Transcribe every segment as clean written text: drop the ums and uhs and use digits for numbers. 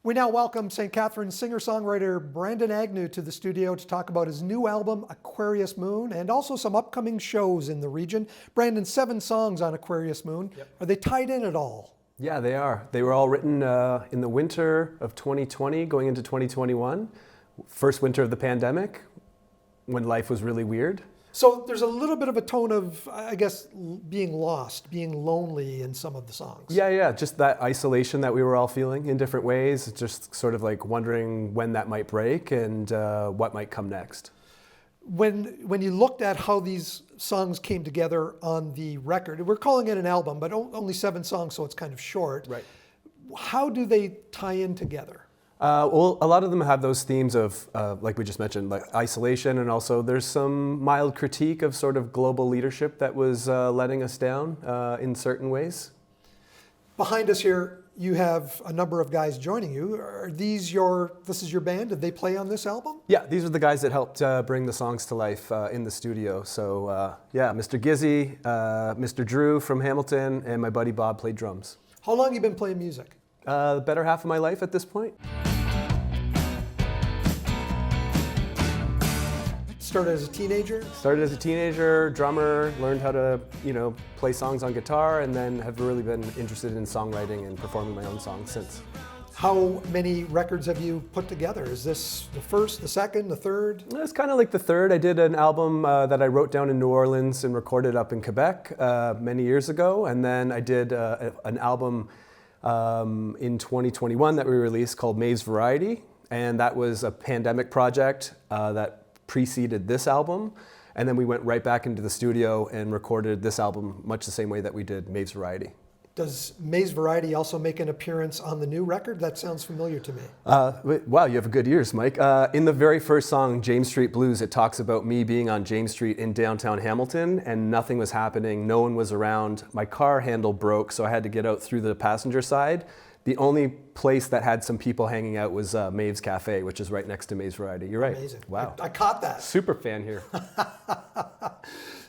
We now welcome St. Catharines singer-songwriter Brandon Agnew to the studio to talk about his new album, Aquarius Moon, and also some upcoming shows in the region. Brandon's 7 songs on Aquarius Moon. Yep. Are they tied in at all? Yeah, they are. They were all written in the winter of 2020, going into 2021. First winter of the pandemic, when life was really weird. So there's a little bit of a tone of, I guess, being lost, being lonely in some of the songs. Yeah, just that isolation that we were all feeling in different ways. Just sort of like wondering when that might break and what might come next. When you looked at how these songs came together on the record, we're calling it an album, but only 7 songs, so it's kind of short. Right. How do they tie in together? Well, a lot of them have those themes of, like we just mentioned, like isolation, and also there's some mild critique of sort of global leadership that was letting us down in certain ways. Behind us here, you have a number of guys joining you. Are these this is your band? Did they play on this album? Yeah, these are the guys that helped bring the songs to life in the studio. So yeah, Mr. Gizzy, Mr. Drew from Hamilton, and my buddy Bob played drums. How long have you been playing music? The better half of my life at this point. Started as a teenager? Started as a teenager, drummer, learned how to, play songs on guitar, and then have really been interested in songwriting and performing my own songs since. How many records have you put together? Is this the first, the second, the third? It's kind of like the third. I did an album that I wrote down in New Orleans and recorded up in Quebec many years ago, and then I did an album in 2021 that we released called Maeve's Variety, and that was a pandemic project that preceded this album, and then we went right back into the studio and recorded this album much the same way that we did Maeve's Variety. Does Maeve's Variety also make an appearance on the new record? That sounds familiar to me. Wow, you have good ears, Mike. In the very first song, James Street Blues, it talks about me being on James Street in downtown Hamilton and nothing was happening, no one was around. My car handle broke, so I had to get out through the passenger side. The only place that had some people hanging out was Maeve's Cafe, which is right next to Maeve's Variety. You're right. Amazing. Wow. I caught that. Super fan here.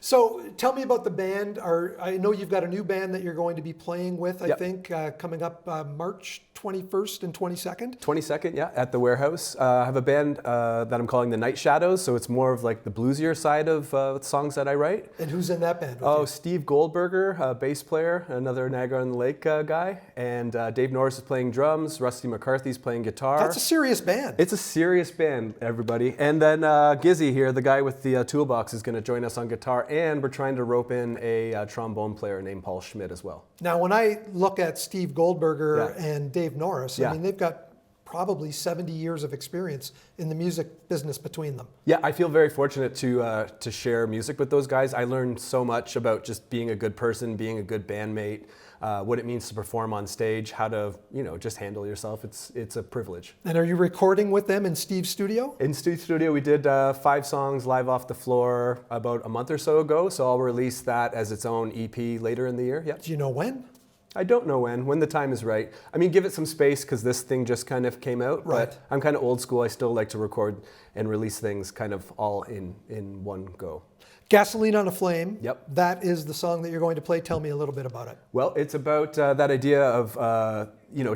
So tell me about the band. I know you've got a new band that you're going to be playing with, I think, coming up March 21st and 22nd? 22nd, yeah, at the Warehouse. I have a band that I'm calling the Night Shadows, so it's more of like the bluesier side of songs that I write. And who's in that band? Oh, Steve Goldberger, bass player, another Niagara-on-the-Lake guy, and Dave Norris is playing drums, Rusty McCarthy's playing guitar. That's a serious band. It's a serious band, everybody. And then Gizzy here, the guy with the toolbox, is going to join us on guitar, and we're trying to rope in a trombone player named Paul Schmidt as well. Now, when I look at Steve Goldberger and Dave Norris, I mean, they've got probably 70 years of experience in the music business between them. Yeah, I feel very fortunate to share music with those guys. I learned so much about just being a good person, being a good bandmate, what it means to perform on stage, how to, just handle yourself. It's a privilege. And are you recording with them in Steve's studio? In Steve's studio, we did 5 songs live off the floor about a month or so ago, so I'll release that as its own EP later in the year. Yeah. Do you know when? I don't know when the time is right. I mean, give it some space because this thing just kind of came out. Right. But I'm kind of old school. I still like to record and release things kind of all in one go. Gasoline on a Flame. Yep. That is the song that you're going to play. Tell me a little bit about it. Well, it's about that idea of,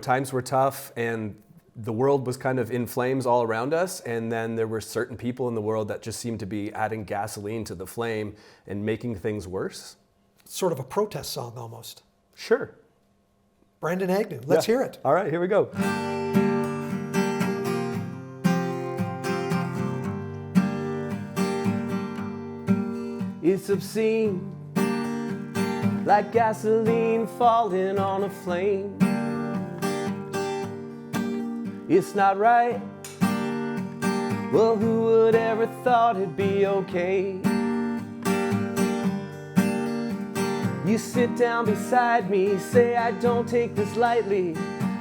times were tough and the world was kind of in flames all around us. And then there were certain people in the world that just seemed to be adding gasoline to the flame and making things worse. Sort of a protest song almost. Sure. Brandon Agnew. Let's hear it. All right, here we go. It's obscene, like gasoline falling on a flame. It's not right. Well, who would ever thought it'd be okay? You sit down beside me, say I don't take this lightly.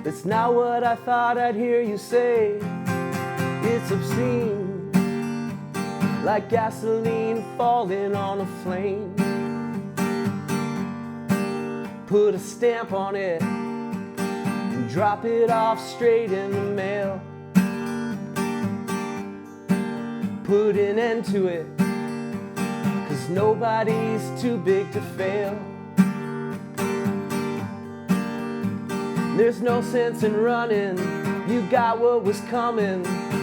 That's not what I thought I'd hear you say. It's obscene, like gasoline falling on a flame. Put a stamp on it and drop it off straight in the mail. Put an end to it, 'cause nobody's too big to fail. There's no sense in running, You got what was coming,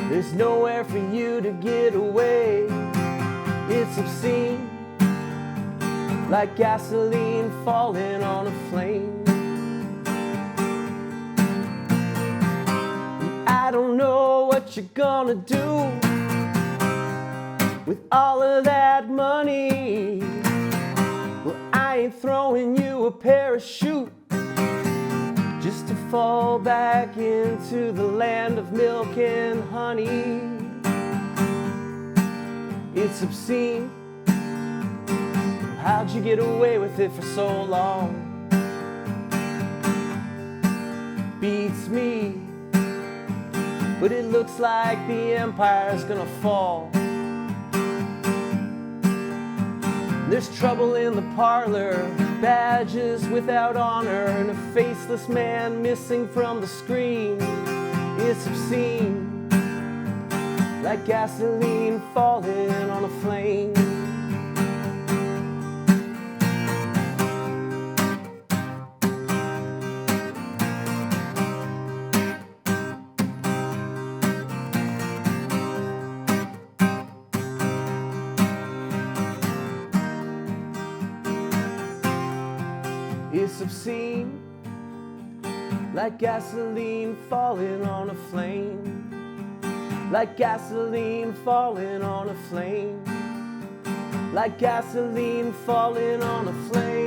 there's nowhere for you to get away. It's obscene, like gasoline falling on a flame. I don't know what you're gonna do with all of that money. Well, I ain't throwing you a parachute just to fall back into the land of milk and honey. It's obscene. How'd you get away with it for so long? Beats me. But it looks like the empire's gonna fall. There's trouble in the parlor, badges without honor, and a faceless man missing from the screen. It's obscene, like gasoline falling on a flame. It's obscene, like gasoline falling on a flame. Like gasoline falling on a flame. Like gasoline falling on a flame.